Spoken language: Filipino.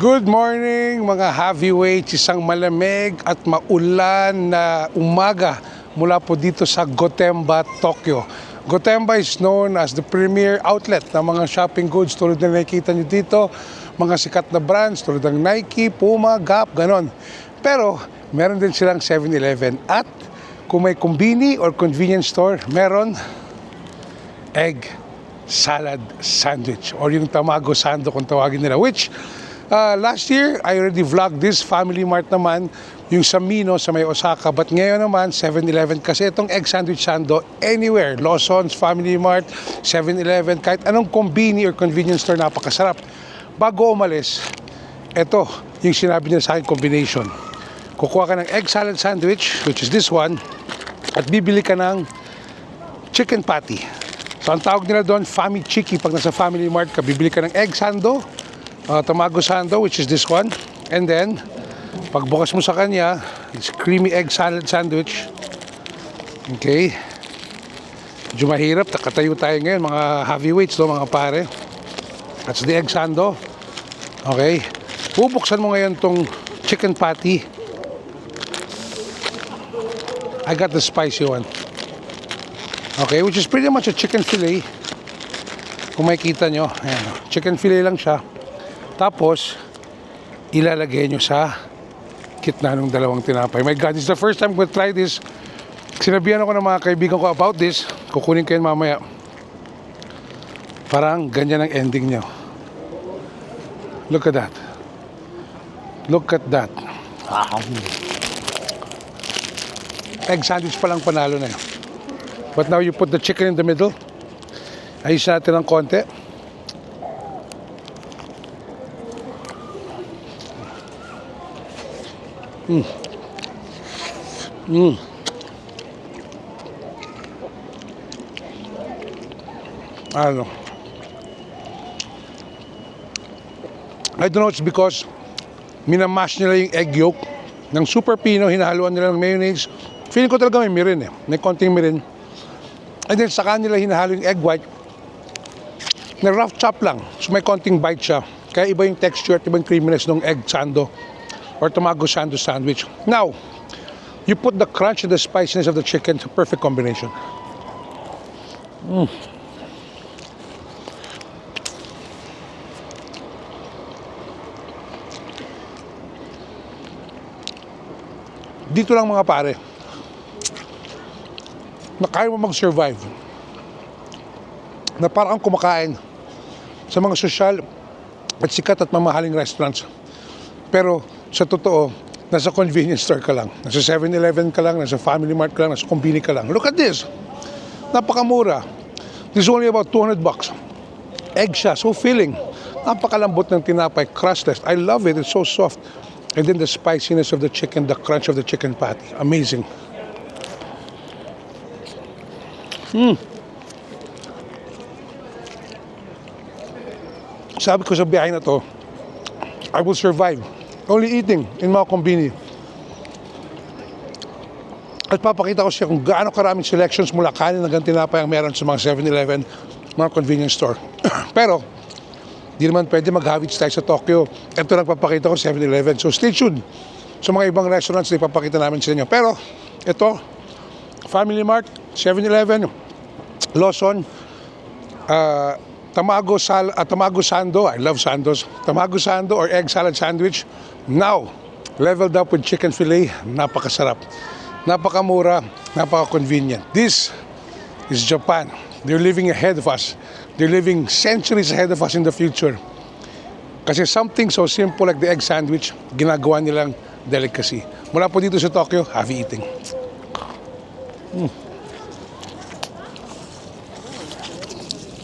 Good morning mga heavyweights, isang malamig at maulan na umaga mula po dito sa Gotemba, Tokyo. Gotemba is known as the premier outlet ng mga shopping goods tulad na nakikita nyo dito, mga sikat na brands tulad ng Nike, Puma, Gap, ganon. Pero meron din silang 7-Eleven at kung may kumbini or convenience store, meron egg salad sandwich or yung tamago sando kung tawagin nila, which last year, I already vlogged this. Family Mart naman, yung sa Mino, sa may Osaka. But ngayon naman, 7-Eleven. Kasi itong egg sandwich sando, anywhere. Lawson's, Family Mart, 7-Eleven, kahit anong kombini or convenience store, napakasarap. Bago umalis, ito yung sinabi niya sa akin combination. Kukuha ka ng egg salad sandwich, which is this one, at bibili ka ng chicken patty. So ang tawag nila doon, Fami Chiki. Pag nasa Family Mart ka, bibili ka ng egg sando, tamago sando, which is this one, and then pagbukas mo sa kanya, it's creamy egg salad sandwich. Okay, medyo mahirap, nakatayo tayo ngayon mga heavyweights, no, mga pare. That's the egg sando. Okay, bubuksan mo ngayon tong chicken patty. I got the spicy one. Okay, which is pretty much a chicken fillet. Kung makikita nyo, ayan, chicken fillet lang siya. Tapos, ilalagay nyo sa gitna ng dalawang tinapay. My God, this is the first time I'm gonna try this. Sinabihan ako ng mga kaibigan ko about this. Kukunin ko yun mamaya. Parang ganyan ang ending nyo. Look at that. Look at that. Egg sandwich pa lang panalo na yun. But now you put the chicken in the middle. Ayos natin ng konti. Ano? I don't know, it's because minamash nila yung egg yolk ng super pino, hinahaluan nila ng mayonnaise. Feeling ko talaga may mirin eh. May konting mirin. And then saka nila hinahalo yung egg white na rough chop lang. So may konting bite siya. Kaya iba yung texture at iba yung creaminess ng egg sando or tamago sando sandwich. Now, you put the crunch and the spiciness of the chicken. It's a perfect combination. Dito lang mga pare, na kaya mo mag-survive. Na parang kumakain sa mga sosyal at sikat at mamahaling restaurants. Pero sa totoo, nasa convenience store ka lang. Nasa 7-Eleven ka lang, nasa Family Mart ka lang, nasa kombini ka lang. Look at this. Napakamura. This is only about $200. Egg siya, so filling. Napakalambot ng tinapay, crustless. I love it, it's so soft. And then the spiciness of the chicken, the crunch of the chicken patty. Amazing. Sabi ko sa biyahe na to, I will survive only eating in mga kombini. At papakita ko siya kung gaano karaming selections mula kanin hanggang tinapay ang meron sa mga 7-Eleven, mga convenience store. Pero, di naman pwede mag-habits tayo sa Tokyo. Ito lang papakita ko 7-Eleven. So stay tuned sa mga ibang restaurants na ipapakita namin sa inyo. Pero, ito, Family Mart, 7-Eleven, Lawson, tamago sando, I love sandos, tamago sando or egg salad sandwich, now leveled up with chicken fillet, napakasarap, napakamura, napaka-convenient. This is Japan. They're living ahead of us. They're living centuries ahead of us in the future. Kasi something so simple like the egg sandwich, ginagawa nilang delicacy. Mula po dito sa Tokyo, happy eating.